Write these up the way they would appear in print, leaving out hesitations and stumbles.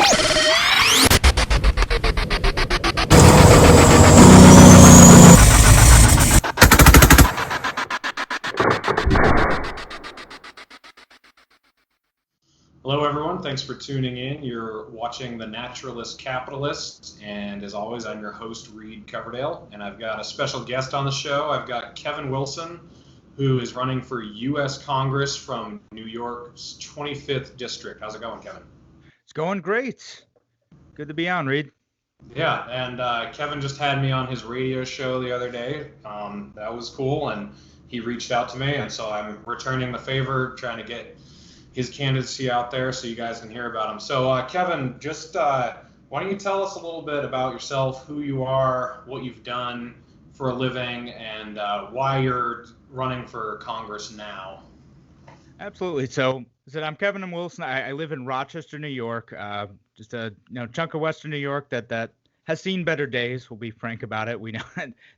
Hello, everyone. Thanks for tuning in. You're watching The Naturalist Capitalist, and as always, I'm your host, Reed Coverdale, and I've got a special guest on the show. I've got Kevin Wilson, who is running for U.S. Congress from New York's 25th District. How's it going, Kevin? It's going great. Good to be on, Reed. Yeah, and Kevin just had me on his radio show the other day. That was cool, and he reached out to me, and so I'm returning the favor, trying to get his candidacy out there so you guys can hear about him. So Kevin, just why don't you tell us a little bit about yourself, who you are, what you've done for a living, and why you're running for Congress now? Absolutely. So I'm Kevin Wilson. I live in Rochester, New York, just a chunk of Western New York that has seen better days. We'll be frank about it. We know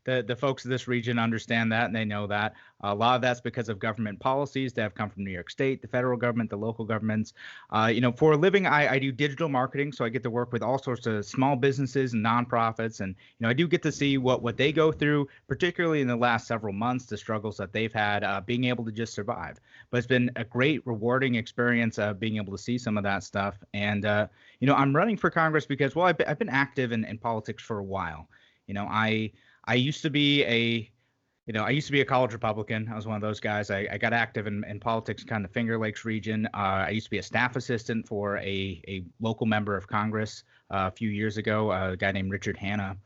the folks of this region understand that, and they know that. A lot of that's because of government policies that have come from New York State, the federal government, the local governments. For a living, I do digital marketing, so I get to work with all sorts of small businesses and nonprofits, and I do get to see what they go through, particularly in the last several months, the struggles that they've had, being able to just survive. But it's been a great, rewarding experience being able to see some of that stuff. And I'm running for Congress because, well, I've been active in politics for a while. I used to be a college Republican. I was one of those guys. I got active in politics, kind of Finger Lakes region. I used to be a staff assistant for a local member of Congress a few years ago, a guy named Richard Hanna.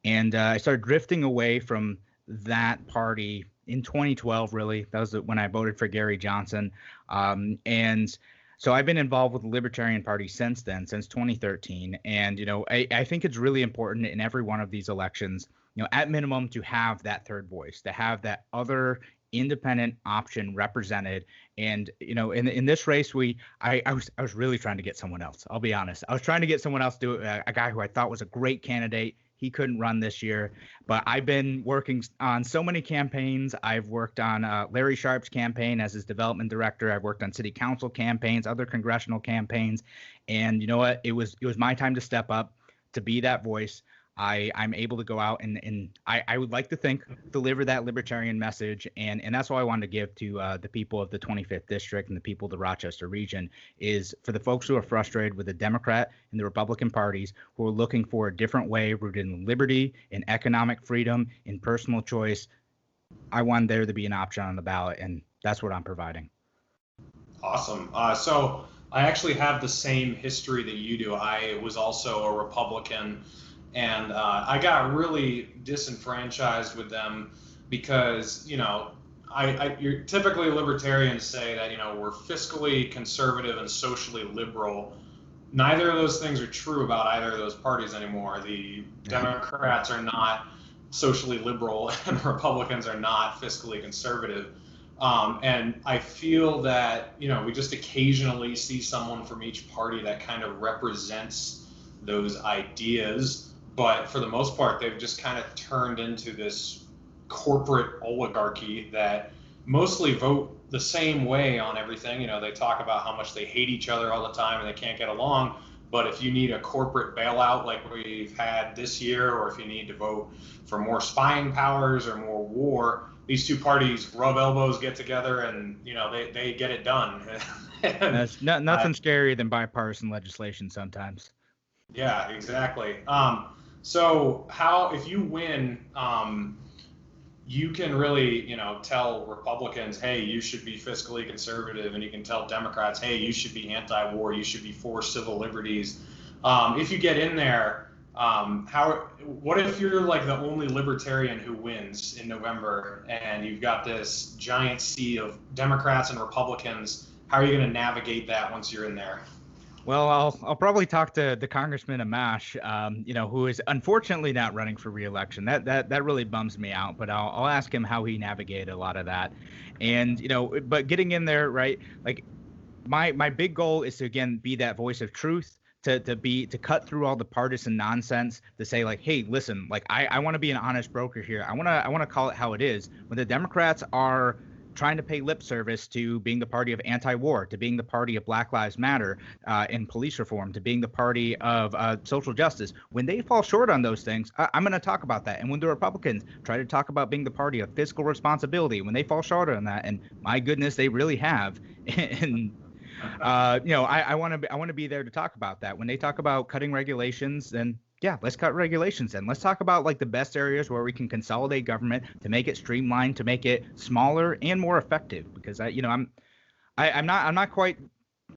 And I started drifting away from that party in 2012, really. That was when I voted for Gary Johnson. And so I've been involved with the Libertarian Party since then, since 2013. And, I think it's really important in every one of these elections, at minimum, to have that third voice, to have that other independent option represented. And, in this race, I was really trying to get someone else. I'll be honest. I was trying to get someone else to a guy who I thought was a great candidate. He couldn't run this year, but I've been working on so many campaigns. I've worked on Larry Sharp's campaign as his development director. I've worked on city council campaigns, other congressional campaigns, and you know what? It was my time to step up, to be that voice. I'm able to go out and I would like to think deliver that libertarian message, and that's all I wanted to give to the people of the 25th district and the people of the Rochester region, is for the folks who are frustrated with the Democrat and the Republican parties, who are looking for a different way rooted in liberty, in economic freedom, in personal choice. I want there to be an option on the ballot, and that's what I'm providing. Awesome. So I actually have the same history that you do. I was also a Republican, and I got really disenfranchised with them because, you're typically libertarians say that, we're fiscally conservative and socially liberal. Neither of those things are true about either of those parties anymore. The Democrats are not socially liberal and Republicans are not fiscally conservative. And I feel that, we just occasionally see someone from each party that kind of represents those ideas. But for the most part, they've just kind of turned into this corporate oligarchy that mostly vote the same way on everything. They talk about how much they hate each other all the time and they can't get along. But if you need a corporate bailout like we've had this year, or if you need to vote for more spying powers or more war, these two parties rub elbows, get together, and they get it done. That's nothing scarier than bipartisan legislation sometimes. Yeah, exactly. So if you win, you can really, tell Republicans, hey, you should be fiscally conservative, and you can tell Democrats, hey, you should be anti-war, you should be for civil liberties. If you get in there, what if you're like the only libertarian who wins in November, and you've got this giant sea of Democrats and Republicans? How are you going to navigate that once you're in there? Well, I'll probably talk to the Congressman Amash, who is unfortunately not running for re-election. That really bums me out, but I'll ask him how he navigated a lot of that. And, but getting in there, right, like my big goal is to, again, be that voice of truth, to cut through all the partisan nonsense, to say, like, hey, listen, like I want to be an honest broker here. I want to call it how it is. When the Democrats are trying to pay lip service to being the party of anti-war, to being the party of Black Lives Matter and police reform, to being the party of social justice. When they fall short on those things, I'm going to talk about that. And when the Republicans try to talk about being the party of fiscal responsibility, when they fall short on that, and my goodness, they really have, and I want to be there to talk about that. When they talk about cutting regulations, then yeah, let's cut regulations and let's talk about like the best areas where we can consolidate government to make it streamlined, to make it smaller and more effective. Because I'm not quite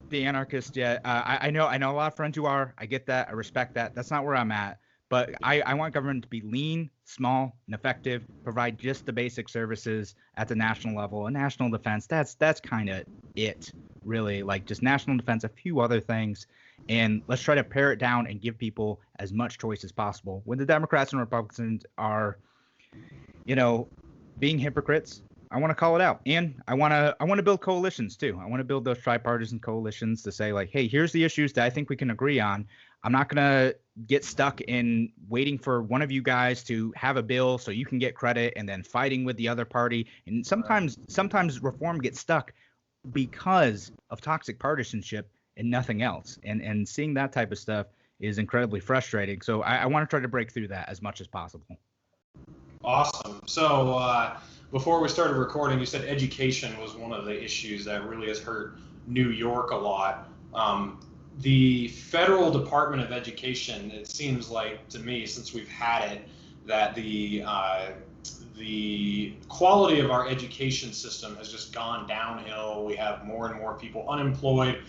the anarchist yet. I know a lot of friends who are. I get that. I respect that. That's not where I'm at. But I want government to be lean, small, and effective. Provide just the basic services at the national level. And national defense, that's kind of it, really. Like just national defense, a few other things. And let's try to pare it down and give people as much choice as possible. When the Democrats and Republicans are, being hypocrites, I want to call it out. And I want to build coalitions too. I want to build those tripartisan coalitions to say like, hey, here's the issues that I think we can agree on. I'm not going to get stuck in waiting for one of you guys to have a bill so you can get credit and then fighting with the other party. And sometimes reform gets stuck because of toxic partisanship and nothing else. And seeing that type of stuff is incredibly frustrating. So I want to try to break through that as much as possible. Awesome. So before we started recording, you said education was one of the issues that really has hurt New York a lot. The federal Department of Education, it seems like to me, since we've had it, that the quality of our education system has just gone downhill. We have more and more people unemployed,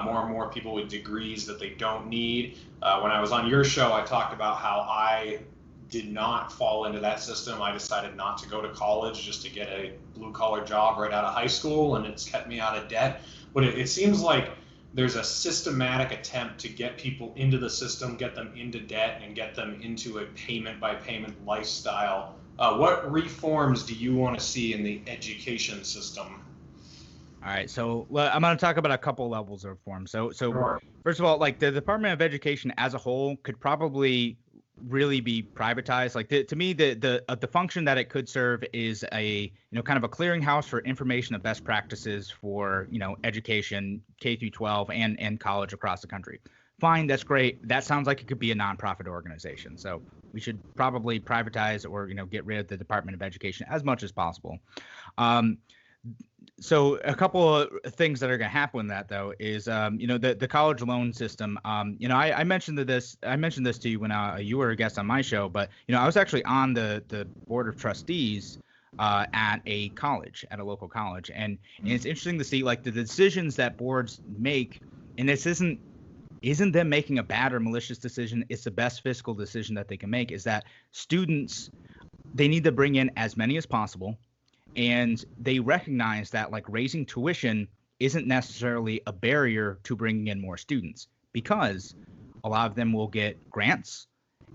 more and more people with degrees that they don't need. When I was on your show, I talked about how I did not fall into that system. I decided not to go to college just to get a blue-collar job right out of high school, and it's kept me out of debt. But it seems like there's a systematic attempt to get people into the system, get them into debt, and get them into a payment-by-payment lifestyle. What reforms do you want to see in the education system? All right, so I'm going to talk about a couple levels of reform. So Sure. First of all, like the Department of Education as a whole could probably really be privatized. Like to me, the function that it could serve is a kind of a clearinghouse for information of best practices for education K through 12 and college across the country. Fine, that's great. That sounds like it could be a nonprofit organization. So we should probably privatize or get rid of the Department of Education as much as possible. So a couple of things that are going to happen with that though is the college loan system. I mentioned this to you when you were a guest on my show, but I was actually on the board of trustees at a local college, and it's interesting to see like the decisions that boards make, and this isn't them making a bad or malicious decision. It's the best fiscal decision that they can make. Is that students, they need to bring in as many as possible. And they recognize that like raising tuition isn't necessarily a barrier to bringing in more students, because a lot of them will get grants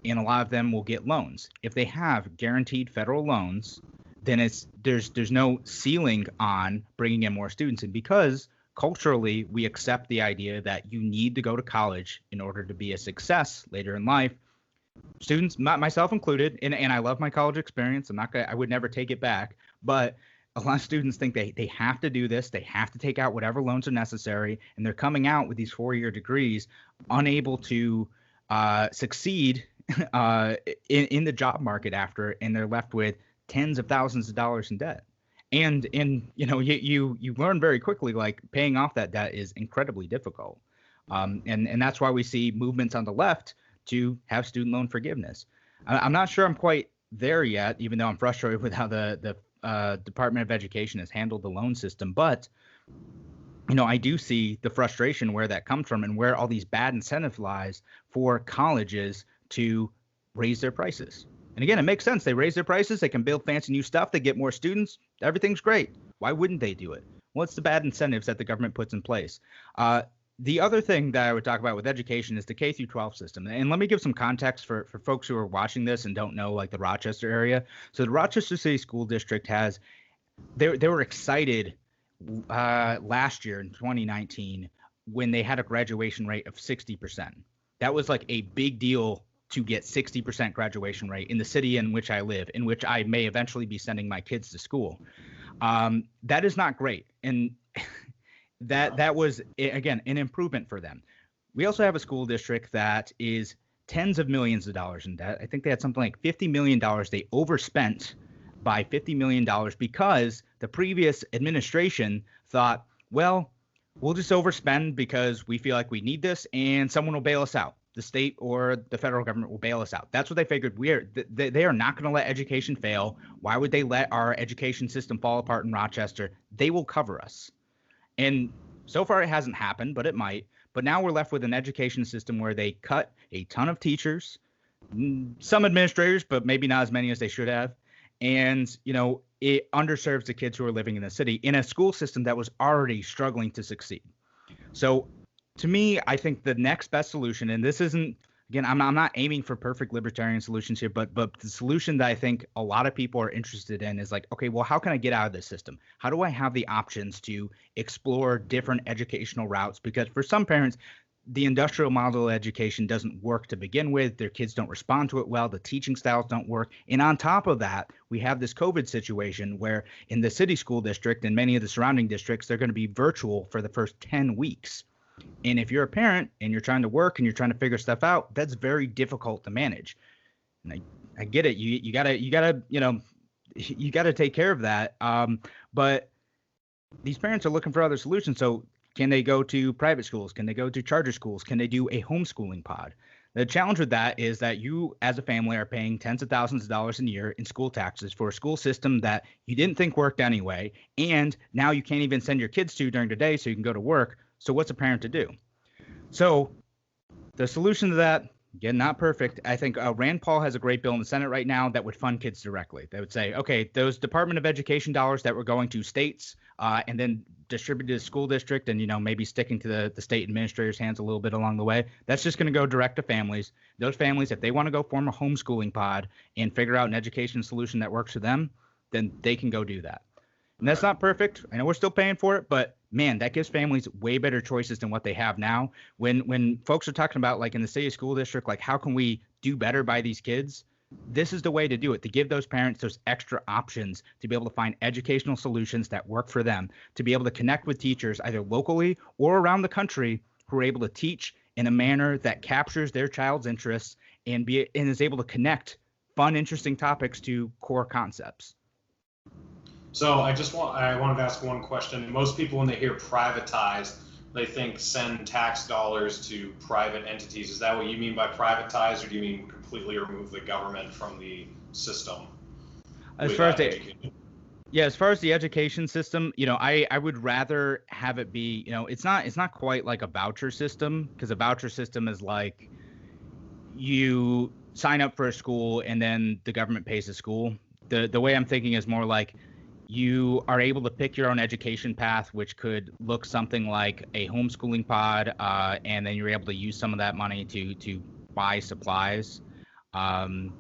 and a lot of them will get loans. If they have guaranteed federal loans, then there's no ceiling on bringing in more students. And because culturally we accept the idea that you need to go to college in order to be a success later in life, students, myself included, and I love my college experience. I would never take it back. But a lot of students think they have to do this. They have to take out whatever loans are necessary. And they're coming out with these 4-year degrees, unable to succeed in the job market after, and they're left with tens of thousands of dollars in debt. And you learn very quickly, like paying off that debt is incredibly difficult. And that's why we see movements on the left to have student loan forgiveness. I'm not sure I'm quite there yet, even though I'm frustrated with how the Department of Education has handled the loan system. But, I do see the frustration where that comes from and where all these bad incentives lies for colleges to raise their prices. And again, it makes sense. They raise their prices. They can build fancy new stuff. They get more students. Everything's great. Why wouldn't they do it? What's the bad incentives that the government puts in place? The other thing that I would talk about with education is the K through 12 system. And let me give some context for folks who are watching this and don't know like the Rochester area. So the Rochester City School District they were excited last year in 2019 when they had a graduation rate of 60%. That was like a big deal to get 60% graduation rate in the city in which I live, in which I may eventually be sending my kids to school. That is not great. And that was, again, an improvement for them. We also have a school district that is tens of millions of dollars in debt. I think they had something like $50 million. They overspent by $50 million because the previous administration thought, well, we'll just overspend because we feel like we need this and someone will bail us out. The state or the federal government will bail us out. That's what they figured. They are not going to let education fail. Why would they let our education system fall apart in Rochester? They will cover us. And so far it hasn't happened, but it might. But now we're left with an education system where they cut a ton of teachers, some administrators, but maybe not as many as they should have. And, it underserves the kids who are living in the city in a school system that was already struggling to succeed. So to me, I think the next best solution, and this isn't, again, I'm not aiming for perfect libertarian solutions here, but the solution that I think a lot of people are interested in is like, okay, well, how can I get out of this system? How do I have the options to explore different educational routes? Because for some parents, the industrial model of education doesn't work to begin with. Their kids don't respond to it well. The teaching styles don't work. And on top of that, we have this COVID situation where in the city school district and many of the surrounding districts, they're going to be virtual for the first 10 weeks. And if you're a parent and you're trying to work and you're trying to figure stuff out, that's very difficult to manage. And I get it. You gotta take care of that. But these parents are looking for other solutions. So can they go to private schools? Can they go to charter schools? Can they do a homeschooling pod? The challenge with that is that you, as a family, are paying tens of thousands of dollars a year in school taxes for a school system that you didn't think worked anyway. And now you can't even send your kids to during the day so you can go to work. So what's a parent to do? So the solution to that, again, not perfect. I think Rand Paul has a great bill in the Senate right now that would fund kids directly. They would say, okay, those Department of Education dollars that were going to states and then distributed to the school district and, maybe sticking to the state administrators' hands a little bit along the way, that's just going to go direct to families. Those families, if they want to go form a homeschooling pod and figure out an education solution that works for them, then they can go do that. And that's not perfect. I know we're still paying for it, but man, that gives families way better choices than what they have now. When folks are talking about, like in the city school district, like how can we do better by these kids? This is the way to do it, to give those parents those extra options to be able to find educational solutions that work for them, to be able to connect with teachers either locally or around the country who are able to teach in a manner that captures their child's interests and is able to connect fun, interesting topics to core concepts. So I wanted to ask one question. Most people, when they hear privatize, they think send tax dollars to private entities. Is that what you mean by privatize, or do you mean completely remove the government from the system? As far as the education system, I would rather have it be, it's not quite like a voucher system, because a voucher system is like you sign up for a school and then the government pays the school. The way I'm thinking is more like you are able to pick your own education path, which could look something like a homeschooling pod, and then you're able to use some of that money to buy supplies. And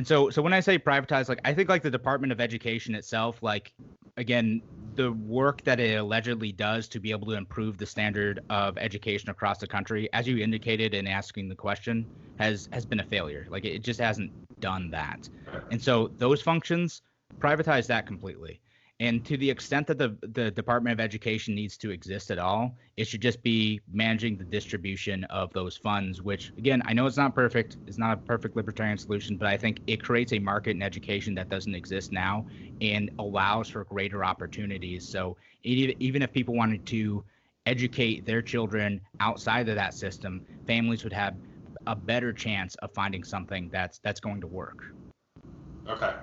so when I say privatize, like I think like the Department of Education itself, like again, the work that it allegedly does to be able to improve the standard of education across the country, as you indicated in asking the question, has been a failure. Like it just hasn't done that. And so those functions, privatize that completely. And to the extent that the Department of Education needs to exist at all, it should just be managing the distribution of those funds, which, again, I know it's not perfect. It's not a perfect libertarian solution, but I think it creates a market in education that doesn't exist now and allows for greater opportunities. So even if people wanted to educate their children outside of that system, families would have a better chance of finding something that's going to work. Okay.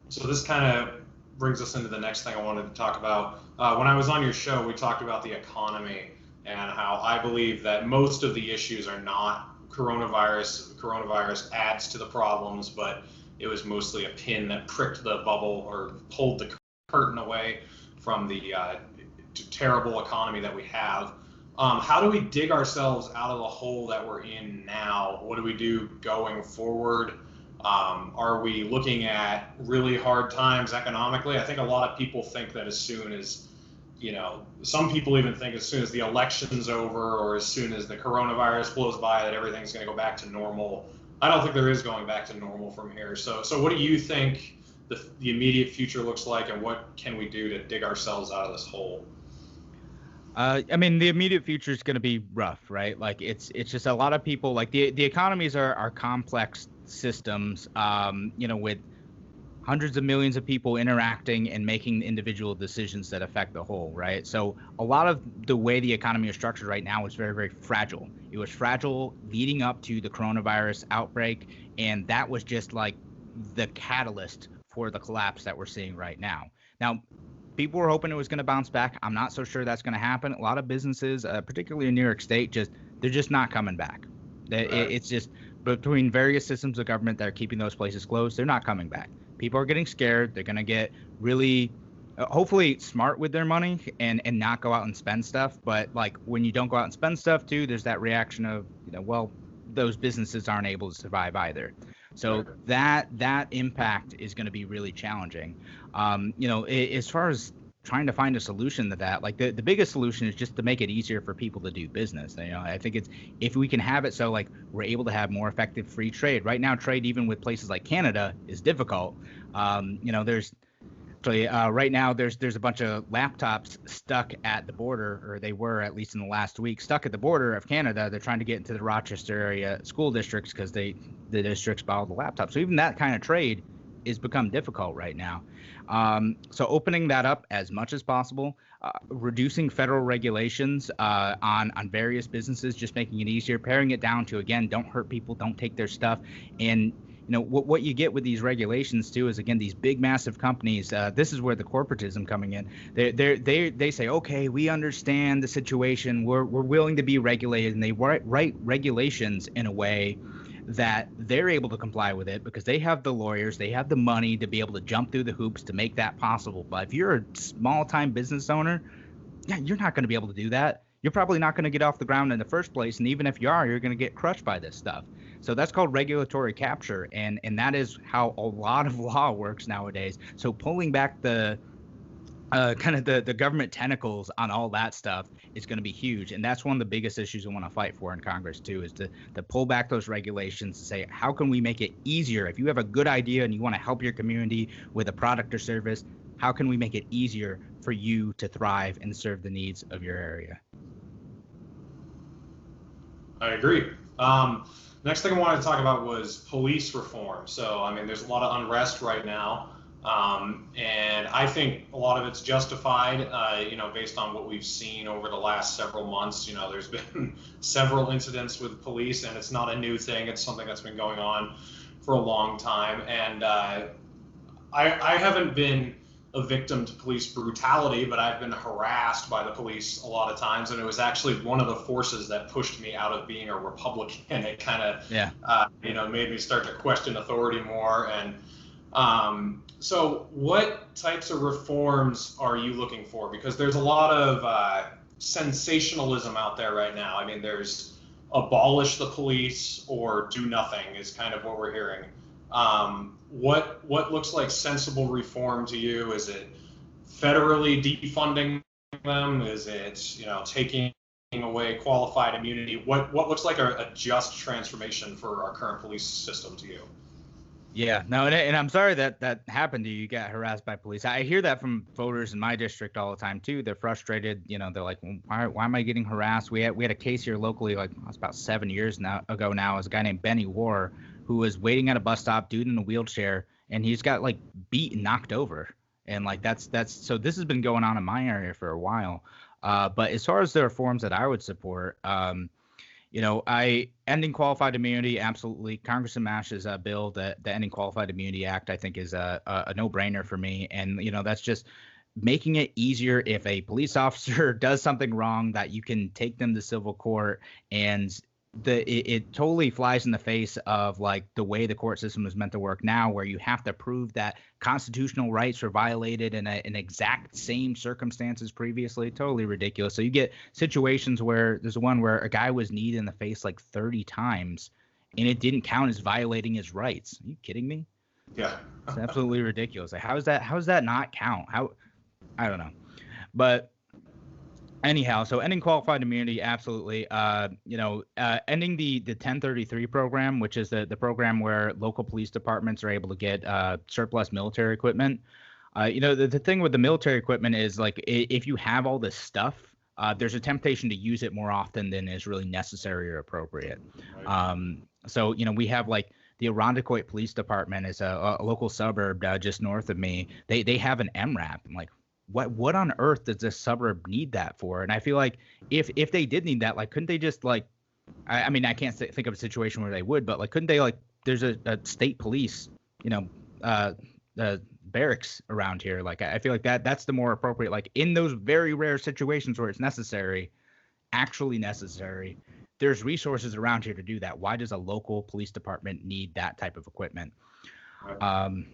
So this kind of brings us into the next thing I wanted to talk about. When I was on your show, we talked about the economy and how I believe that most of the issues are not coronavirus. Coronavirus adds to the problems, but it was mostly a pin that pricked the bubble or pulled the curtain away from the terrible economy that we have. How do we dig ourselves out of the hole that we're in now? What do we do going forward? Are we looking at really hard times economically? I think a lot of people think that as soon as, some people even think as soon as the election's over or as soon as the coronavirus blows by that everything's going to go back to normal. I don't think there is going back to normal from here. So what do you think the immediate future looks like, and what can we do to dig ourselves out of this hole? I mean, the immediate future is going to be rough, right? Like it's just a lot of people. Like the economies are complex systems, with hundreds of millions of people interacting and making individual decisions that affect the whole, right? So a lot of the way the economy is structured right now is very, very fragile. It was fragile leading up to the coronavirus outbreak, and that was just like the catalyst for the collapse that we're seeing right now. Now, people were hoping it was going to bounce back. I'm not so sure that's going to happen. A lot of businesses, particularly in New York State, they're just not coming back. Right. It's just between various systems of government that are keeping those places closed, they're not coming back. People are getting scared. They're going to get really, hopefully, smart with their money and not go out and spend stuff. But like when you don't go out and spend stuff too, there's that reaction of, well, those businesses aren't able to survive either. So that impact is going to be really challenging. As far as trying to find a solution to that, like the biggest solution is just to make it easier for people to do business. I think it's, if we can have it so like we're able to have more effective free trade. Right now, trade even with places like Canada is difficult. There's right now there's a bunch of laptops stuck at the border, or they were at least in the last week stuck at the border of Canada. They're trying to get into the Rochester area school districts because the districts buy all the laptops. So even that kind of trade is become difficult right now. So opening that up as much as possible, reducing federal regulations on various businesses, just making it easier, paring it down to, again, don't hurt people, don't take their stuff. And what you get with these regulations too is, again, these big massive companies, this is where the corporatism coming in. They say, okay, we understand the situation, we're willing to be regulated, and they write regulations in a way that they're able to comply with it because they have the lawyers, they have the money to be able to jump through the hoops to make that possible. But if you're a small-time business owner, you're not going to be able to do that. You're probably not going to get off the ground in the first place, and even if you are, you're going to get crushed by this stuff. So that's called regulatory capture, and that is how a lot of law works nowadays. So pulling back the kind of the government tentacles on all that stuff is going to be huge. And that's one of the biggest issues I want to fight for in Congress too, is to pull back those regulations to say, how can we make it easier? If you have a good idea and you want to help your community with a product or service, how can we make it easier for you to thrive and serve the needs of your area? I agree. Next thing I wanted to talk about was police reform. So, I mean, there's a lot of unrest right now. And I think a lot of it's justified, based on what we've seen over the last several months. There's been several incidents with police, and it's not a new thing. It's something that's been going on for a long time. And I haven't been a victim to police brutality, but I've been harassed by the police a lot of times. And it was actually one of the forces that pushed me out of being a Republican. It kind of, made me start to question authority more. And so what types of reforms are you looking for? Because there's a lot of sensationalism out there right now. I mean, there's abolish the police or do nothing is kind of what we're hearing. What looks like sensible reform to you? Is it federally defunding them? Is it, taking away qualified immunity? What looks like a just transformation for our current police system to you? Yeah, no, and I'm sorry that happened to you. You got harassed by police. I hear that from voters in my district all the time too. They're frustrated. They're like, well, why am I getting harassed? We had a case here locally, like it's about 7 years ago now. Is a guy named Benny War who was waiting at a bus stop, dude in a wheelchair, and he's got like beat and knocked over. And like that's so this has been going on in my area for a while. But as far as the reforms that I would support, ending qualified immunity, absolutely. Congressman Mash's bill, the Ending Qualified Immunity Act, I think is a no-brainer for me. And, that's just making it easier if a police officer does something wrong that you can take them to civil court, and it totally flies in the face of like the way the court system is meant to work now, where you have to prove that constitutional rights were violated in an exact same circumstances previously. Totally ridiculous. So you get situations where there's one where a guy was kneed in the face like 30 times and it didn't count as violating his rights. Are you kidding me? Yeah. It's absolutely ridiculous. Like, how does that not count? I don't know. But Anyhow, so ending qualified immunity, absolutely. Ending the 1033 program, which is the program where local police departments are able to get surplus military equipment. The thing with the military equipment is like if you have all this stuff, there's a temptation to use it more often than is really necessary or appropriate. Right. We have like the Irondequoit Police Department is a local suburb just north of me. They have an MRAP. I'm like, what on earth does this suburb need that for? And I feel like if they did need that, like, couldn't they just like, I mean, I can't think of a situation where they would, but like, couldn't they like, there's a state police, barracks around here. Like, I feel like that's the more appropriate, like in those very rare situations where it's necessary, actually necessary, there's resources around here to do that. Why does a local police department need that type of equipment? Right.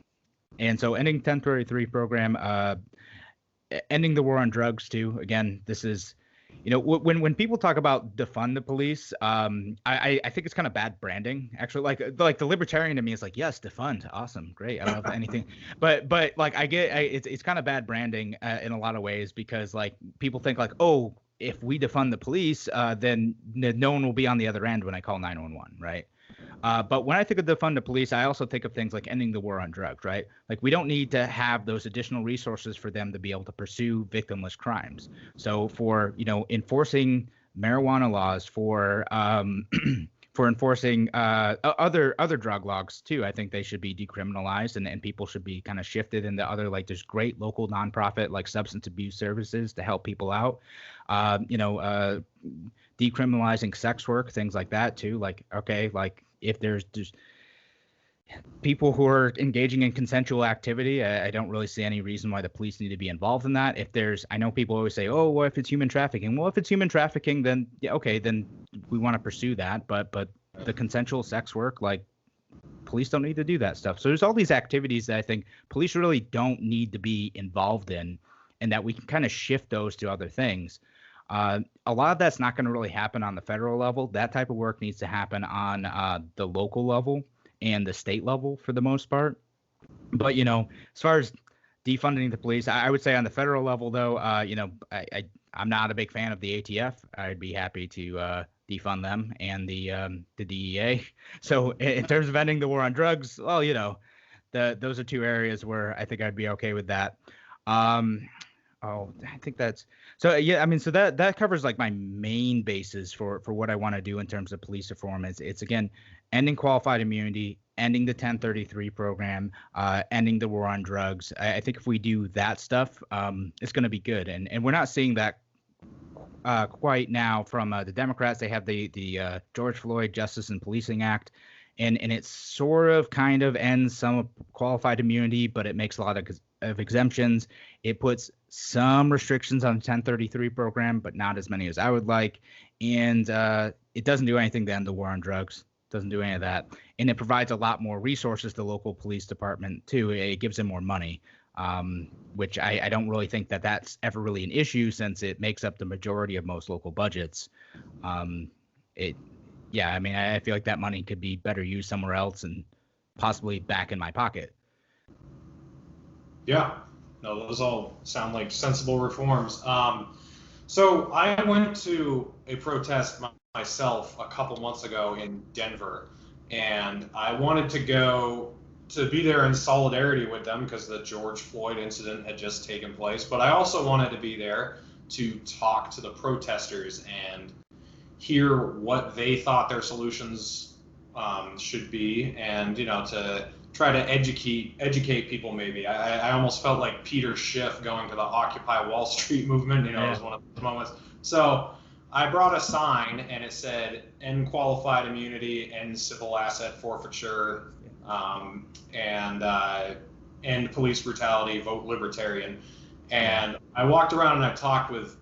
And so ending 1033 program, ending the war on drugs too. Again, this is, when people talk about defund the police, I think it's kind of bad branding. Actually, like the libertarian to me is like, yes, defund, awesome, great, I love anything. But like it's kind of bad branding in a lot of ways, because like people think like, oh, if we defund the police, then no one will be on the other end when I call 911, right? But when I think of defund the police, I also think of things like ending the war on drugs, right? Like we don't need to have those additional resources for them to be able to pursue victimless crimes. So for, enforcing marijuana laws, for for enforcing other drug laws too, I think they should be decriminalized, and people should be kind of shifted into other, like there's great local nonprofit like substance abuse services to help people out. Decriminalizing sex work, things like that too. Like, okay, like if there's just people who are engaging in consensual activity, I don't really see any reason why the police need to be involved in that. I know people always say, oh, what if it's human trafficking? Well, if it's human trafficking, then yeah, okay, then we want to pursue that. But the consensual sex work, like, police don't need to do that stuff. So there's all these activities that I think police really don't need to be involved in, and that we can kind of shift those to other things. A lot of that's not going to really happen on the federal level. That type of work needs to happen on the local level and the state level for the most part. But, as far as defunding the police, I would say on the federal level, though, I'm not a big fan of the ATF. I'd be happy to defund them and the DEA. So in terms of ending the war on drugs, well, those are two areas where I think I'd be okay with that. I think that's so. Yeah, I mean, so that covers like my main basis for what I want to do in terms of police reform. It's again ending qualified immunity, ending the 1033 program, ending the war on drugs. I think if we do that stuff, it's going to be good. And we're not seeing that quite now from the Democrats. They have the George Floyd Justice and Policing Act. And it sort of kind of ends some qualified immunity, but it makes a lot of exemptions. It puts some restrictions on the 1033 program, but not as many as I would like. And it doesn't do anything to end the war on drugs. Doesn't do any of that. And it provides a lot more resources to the local police department too. It gives them more money, which I don't really think that's ever really an issue, since it makes up the majority of most local budgets. Yeah, I mean, I feel like that money could be better used somewhere else and possibly back in my pocket. Yeah, no, those all sound like sensible reforms. So I went to a protest myself a couple months ago in Denver, and I wanted to go to be there in solidarity with them because the George Floyd incident had just taken place. But I also wanted to be there to talk to the protesters and hear what they thought their solutions should be, and to try to educate people. Maybe I almost felt like Peter Schiff going to the Occupy Wall Street movement. It was one of those moments. So I brought a sign and it said "End qualified immunity, end civil asset forfeiture, and end police brutality, vote Libertarian." And I walked around and I talked with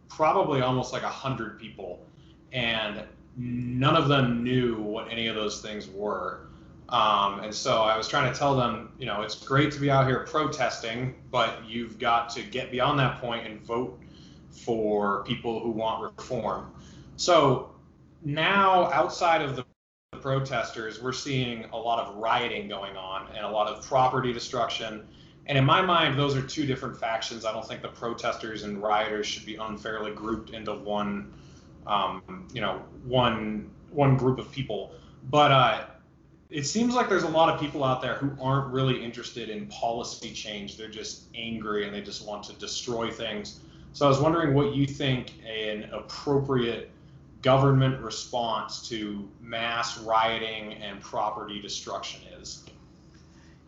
probably almost like 100 people, and none of them knew what any of those things were. And so I was trying to tell them, it's great to be out here protesting, but you've got to get beyond that point and vote for people who want reform. So now, outside of the protesters, we're seeing a lot of rioting going on and a lot of property destruction. And in my mind, those are two different factions. I don't think the protesters and rioters should be unfairly grouped into one, one group of people. But it seems like there's a lot of people out there who aren't really interested in policy change. They're just angry and they just want to destroy things. So I was wondering what you think an appropriate government response to mass rioting and property destruction is.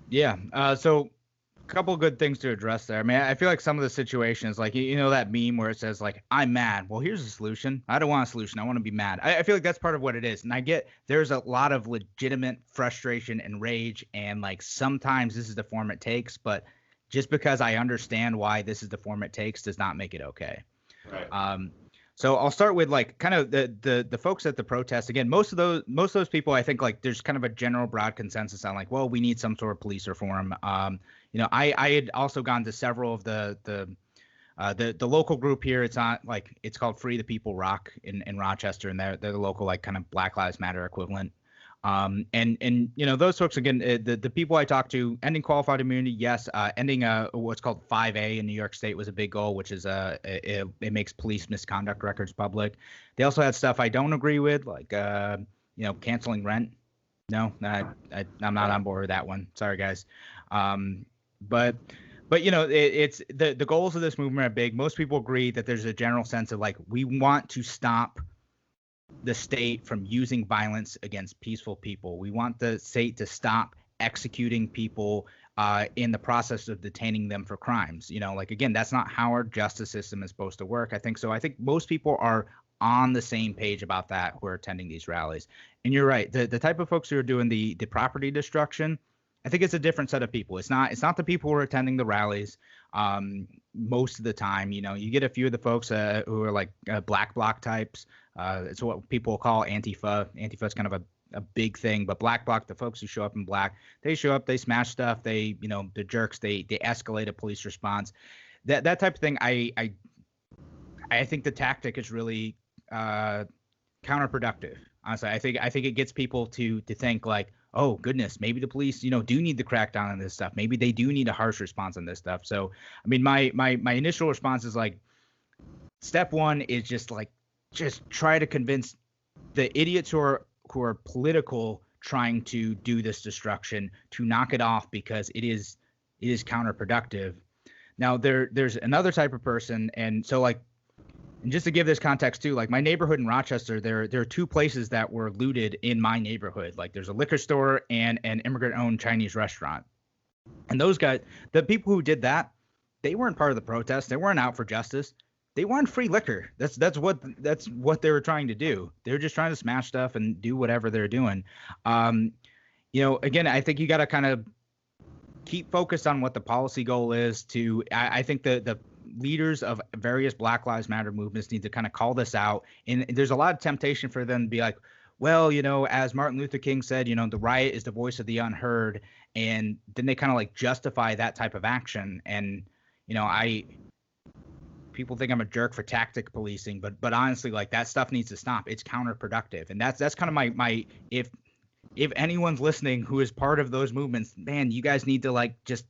Yeah. So a couple good things to address there. I mean, I feel like some of the situations, like you know that meme where it says like I'm mad. Well, here's a solution. I don't want a solution. I want to be mad. I feel like that's part of what it is. And I get there's a lot of legitimate frustration and rage, and like sometimes this is the form it takes. But just because I understand why this is the form it takes does not make it okay. Right. So I'll start with like kind of the folks at the protest. Again, most of those people, I think like there's kind of a general broad consensus on like, well, we need some sort of police reform. I had also gone to several of the local group here. It's not like it's called Free the People Rock in Rochester, and they're the local like kind of Black Lives Matter equivalent. And those folks again, the people I talked to, ending qualified immunity, yes. Ending what's called 5A in New York State was a big goal, which is it makes police misconduct records public. They also had stuff I don't agree with, like canceling rent. No, I'm not on board with that one. Sorry, guys. But it's the goals of this movement are big. Most people agree that there's a general sense of like we want to stop the state from using violence against peaceful people. We want the state to stop executing people in the process of detaining them for crimes. Like again, that's not how our justice system is supposed to work. I think most people are on the same page about that who are attending these rallies. And you're right. The type of folks who are doing the property destruction, I think it's a different set of people. It's not the people who are attending the rallies. Most of the time, you get a few of the folks who are like black bloc types. It's what people call Antifa. Antifa is kind of a big thing, but black bloc, the folks who show up in black, they show up, they smash stuff, they, the jerks, they escalate a police response. That type of thing. I think the tactic is really counterproductive. Honestly, I think it gets people to think like, oh goodness, maybe the police, do need to crack down on this stuff. Maybe they do need a harsh response on this stuff. So, I mean, my initial response is like, step one is just try to convince the idiots who are political trying to do this destruction to knock it off, because it is counterproductive. Now there's another type of person, and so like, and just to give this context too, like my neighborhood in Rochester, there are two places that were looted in my neighborhood. Like there's a liquor store and an immigrant-owned Chinese restaurant. And those guys, the people who did that, they weren't part of the protest. They weren't out for justice. They wanted free liquor. That's what they were trying to do. They were just trying to smash stuff and do whatever they're doing. Again, I think you got to kind of keep focused on what the policy goal is. I think the leaders of various Black Lives Matter movements need to kind of call this out. And there's a lot of temptation for them to be like, well, as Martin Luther King said, the riot is the voice of the unheard. And then they kind of like justify that type of action. And, people think I'm a jerk for tactic policing, but honestly, like that stuff needs to stop. It's counterproductive. And that's kind of my if anyone's listening who is part of those movements, man, you guys need to like just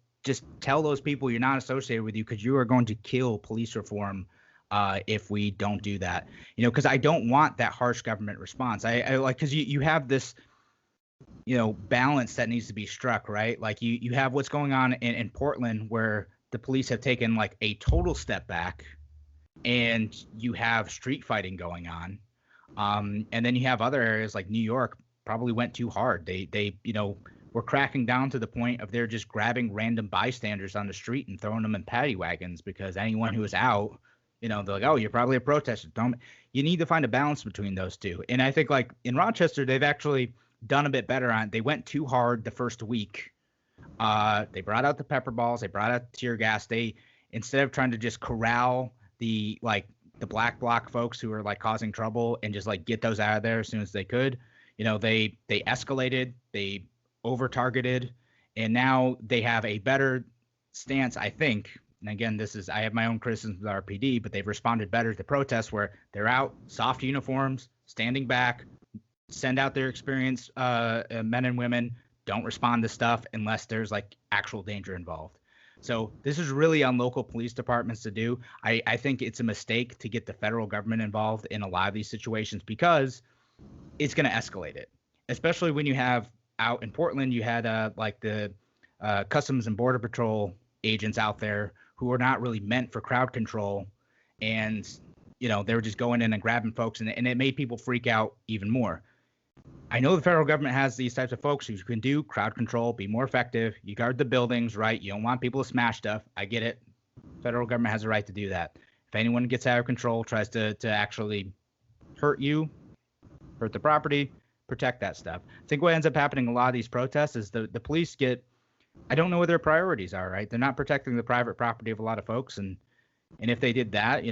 tell those people you're not associated with you, because you are going to kill police reform if we don't do that. Because I don't want that harsh government response. I like, because you have this balance that needs to be struck, right? Like you have what's going on in Portland, where the police have taken like a total step back, and you have street fighting going on. And then you have other areas like New York probably went too hard. They were cracking down to the point of they're just grabbing random bystanders on the street and throwing them in paddy wagons, because anyone who was out, they're like, oh, you're probably a protester. You need to find a balance between those two. And I think like in Rochester, they've actually done a bit better on it. They went too hard the first week. They brought out the pepper balls. They brought out tear gas. They, instead of trying to just corral the black bloc folks who are like causing trouble and just like get those out of there as soon as they could, they escalated, they over targeted, and now they have a better stance, I think. And again, I have my own criticisms with RPD, but they've responded better to protests where they're out, soft uniforms, standing back, send out their experienced men and women, don't respond to stuff unless there's like actual danger involved. So this is really on local police departments to do. I think it's a mistake to get the federal government involved in a lot of these situations because it's going to escalate it, especially when you have out in Portland, you had like the Customs and Border Patrol agents out there who are not really meant for crowd control. And, they were just going in and grabbing folks, and it made people freak out even more. I know the federal government has these types of folks who can do crowd control, be more effective. You guard the buildings, right? You don't want people to smash stuff. I get it. Federal government has a right to do that. If anyone gets out of control, tries to actually hurt you, hurt the property, protect that stuff. I think what ends up happening in a lot of these protests is the police I don't know what their priorities are, right? They're not protecting the private property of a lot of folks. And if they did that,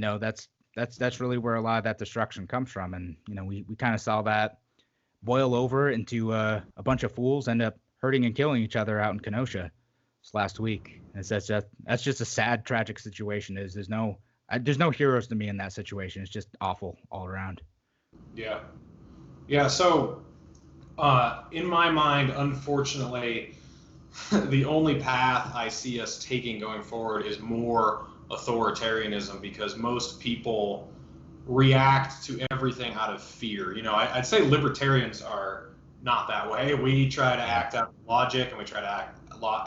that's really where a lot of that destruction comes from. And, we kind of saw that boil over into a bunch of fools end up hurting and killing each other out in Kenosha this last week. And that's just a sad, tragic situation. There's no heroes to me in that situation. It's just awful all around. Yeah. Yeah. So, in my mind, unfortunately, the only path I see us taking going forward is more authoritarianism, because most people react to everything out of fear. I'd say libertarians are not that way. We try to act out of logic, and we try to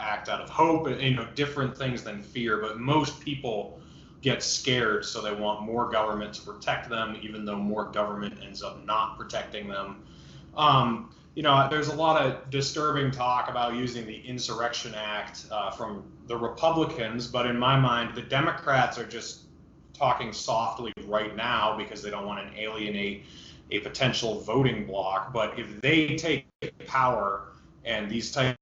act out of hope, and different things than fear. But most people get scared, so they want more government to protect them, even though more government ends up not protecting them. There's a lot of disturbing talk about using the Insurrection Act from the Republicans, but in my mind, the Democrats are just talking softly right now because they don't want to alienate a potential voting bloc. But if they take power and these types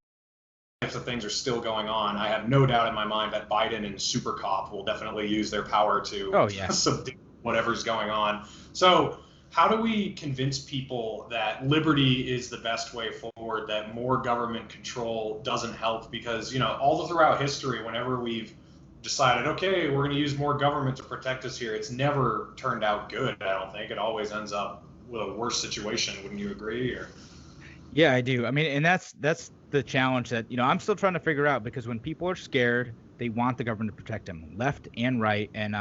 of things are still going on, I have no doubt in my mind that Biden and Super Cop will definitely use their power to subdue whatever's going on. So how do we convince people that liberty is the best way forward, that more government control doesn't help? Because, all throughout history, whenever we've decided, okay, we're going to use more government to protect us here, it's never turned out good. I don't think it always ends up with a worse situation. Wouldn't you agree? Or yeah, I do. I mean, and that's the challenge that I'm still trying to figure out, because when people are scared, they want the government to protect them, left and right. And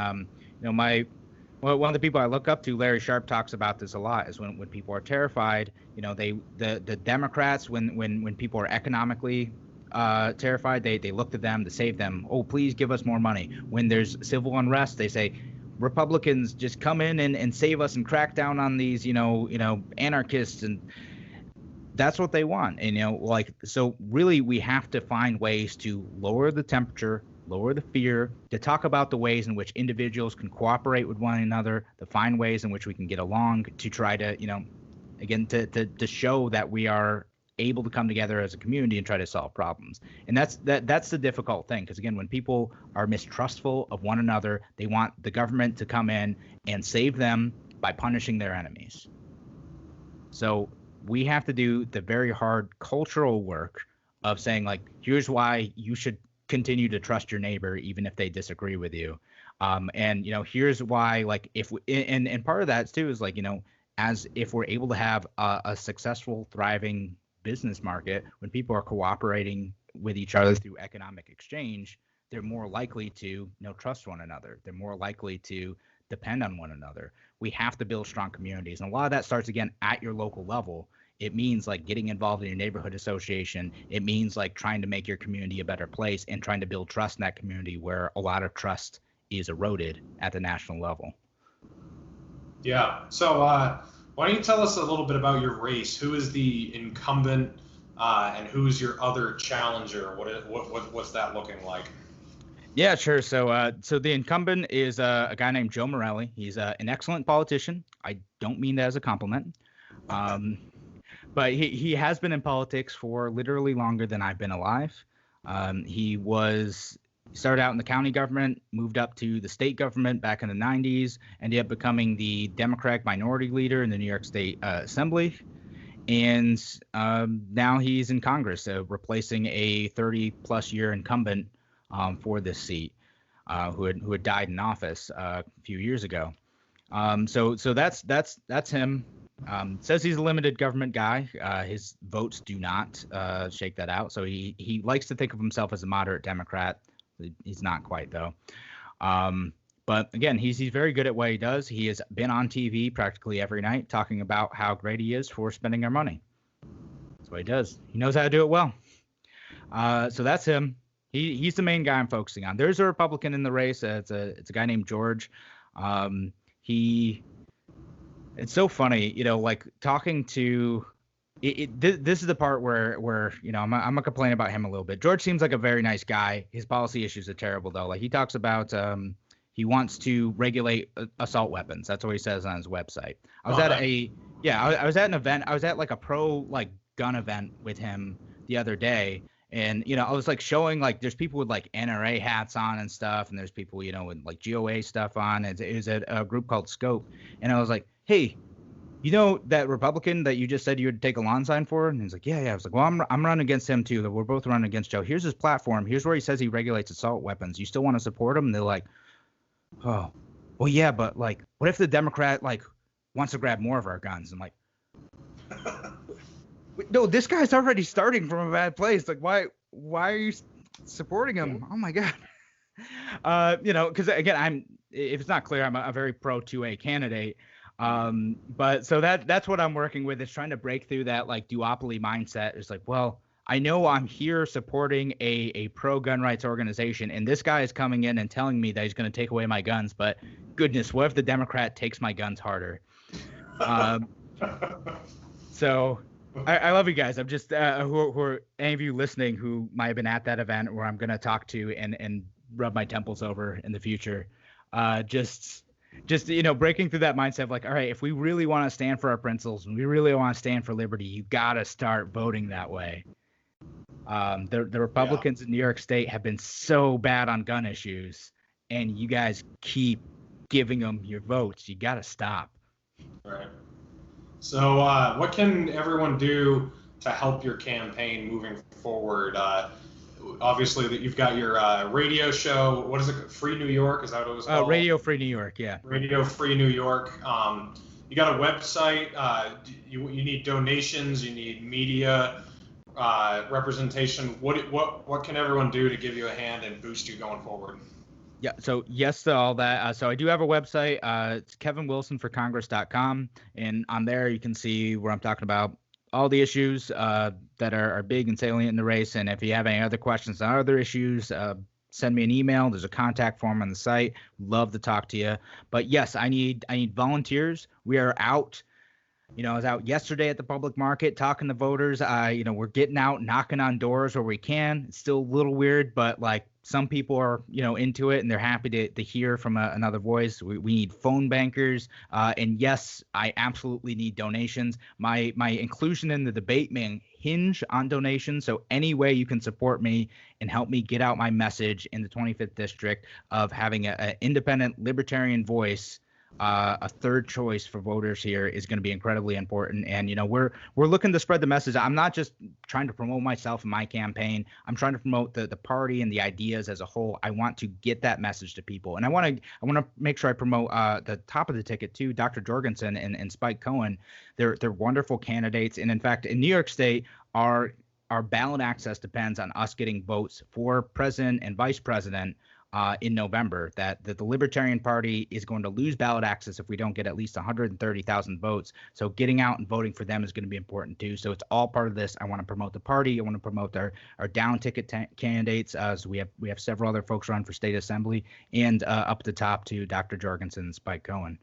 one of the people I look up to, Larry Sharp, talks about this a lot. Is when people are terrified, the Democrats, when people are economically terrified, they look to them to save them. Oh, please give us more money. When there's civil unrest, they say, Republicans, just come in and save us and crack down on these, anarchists. And that's what they want. And, so really we have to find ways to lower the temperature, lower the fear, to talk about the ways in which individuals can cooperate with one another, to find ways in which we can get along, to try to, again, to show that we are able to come together as a community and try to solve problems. And that's the difficult thing, because again, when people are mistrustful of one another, they want the government to come in and save them by punishing their enemies. So we have to do the very hard cultural work of saying, here's why you should continue to trust your neighbor even if they disagree with you. And here's why, if we, and part of that too is as if we're able to have a successful, thriving business market, when people are cooperating with each other through economic exchange, they're more likely to trust one another. They're more likely to depend on one another. We have to build strong communities, and a lot of that starts again at your local level. It means getting involved in your neighborhood association. It means trying to make your community a better place and trying to build trust in that community, where a lot of trust is eroded at the national level. Yeah. So why don't you tell us a little bit about your race? Who is the incumbent, and who's your other challenger? What's that looking like? Yeah, sure. So the incumbent is a guy named Joe Morelli. He's an excellent politician. I don't mean that as a compliment. But he has been in politics for literally longer than I've been alive. He started out in the county government, moved up to the state government back in the 90s, ended up becoming the Democratic minority leader in the New York State Assembly. And now he's in Congress, replacing a 30-plus year incumbent for this seat, who had died in office a few years ago. So that's him. Says he's a limited government guy. His votes do not shake that out. So he likes to think of himself as a moderate Democrat, He's not quite though. But again, he's very good at what he does. He has been on TV practically every night talking about how great he is for spending our money. That's what he does. He knows how to do it well. So that's him. He's the main guy I'm focusing on. There's a Republican in the race. It's a guy named George. It's so funny, like talking to. This is the part where I'm gonna complain about him a little bit. George seems like a very nice guy. His policy issues are terrible though. Like he talks about he wants to regulate assault weapons. That's what he says on his website. I was at an event. I was at like a pro gun event with him the other day, and I was like showing like there's people with like NRA hats on and stuff, and there's people with like GOA stuff on. It was at a group called Scope, and I was like, hey. That Republican that you just said you would take a lawn sign for? And he's like, yeah. I was like, well, I'm running against him too. We're both running against Joe. Here's his platform. Here's where he says he regulates assault weapons. You still want to support him? And they're like, oh, well, yeah, but like, what if the Democrat wants to grab more of our guns? I'm like, no, this guy's already starting from a bad place. Like, why are you supporting him? Oh my God. Because again, if it's not clear, I'm a very pro 2A candidate. But so that's what I'm working with, is trying to break through that duopoly mindset. It's like, well, I know I'm here supporting a pro gun rights organization, and this guy is coming in and telling me that he's going to take away my guns, but goodness, what if the Democrat takes my guns harder? So I love you guys. I'm just who are any of you listening who might have been at that event where I'm going to talk to and rub my temples over in the future. Just breaking through that mindset of like, all right, if we really want to stand for our principles and we really want to stand for liberty, you got to start voting that way. The Republicans in New York State have been so bad on gun issues, and you guys keep giving them your votes. You got to stop. Right. So what can everyone do to help your campaign moving forward? Obviously, that you've got your radio show. What is it? Free New York? Is that what it was called? Radio Free New York. Yeah. Radio Free New York. You got a website. You need donations. You need media representation. What can everyone do to give you a hand and boost you going forward? Yeah. So yes to all that. So I do have a website. It's kevinwilsonforcongress.com, and on there you can see where I'm talking about all the issues that are big and salient in the race. And if you have any other questions on other issues, send me an email. There's a contact form on the site. Love to talk to you. But yes, I need volunteers. We are out. I was out yesterday at the public market talking to voters. We're getting out, knocking on doors where we can. It's still a little weird, but some people are, into it and they're happy to hear from another voice. We need phone bankers. And yes, I absolutely need donations. My inclusion in the debate may hinge on donations. So any way you can support me and help me get out my message in the 25th district of having an independent libertarian voice, a third choice for voters here, is going to be incredibly important. And we're looking to spread the message. I'm not just trying to promote myself and my campaign. I'm trying to promote the party and the ideas as a whole. I want to get that message to people, and I want to make sure I promote the top of the ticket too, Dr. Jorgensen and Spike Cohen. They're wonderful candidates, and in fact, in New York State, our ballot access depends on us getting votes for president and vice president in November. That the Libertarian Party is going to lose ballot access if we don't get at least 130,000 votes. So getting out and voting for them is going to be important too. So it's all part of this. I want to promote the party. I want to promote our down ticket candidates. So we have several other folks run for state assembly, and up at the top to Dr. Jorgensen and Spike Cohen.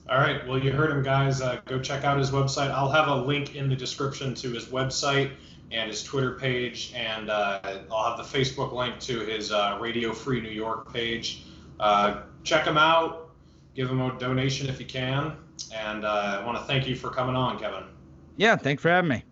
All right. Well, you heard him, guys. Go check out his website. I'll have a link in the description to his website and his Twitter page, and I'll have the Facebook link to his Radio Free New York page. Check him out. Give him a donation if you can. And I want to thank you for coming on, Kevin. Yeah, thanks for having me.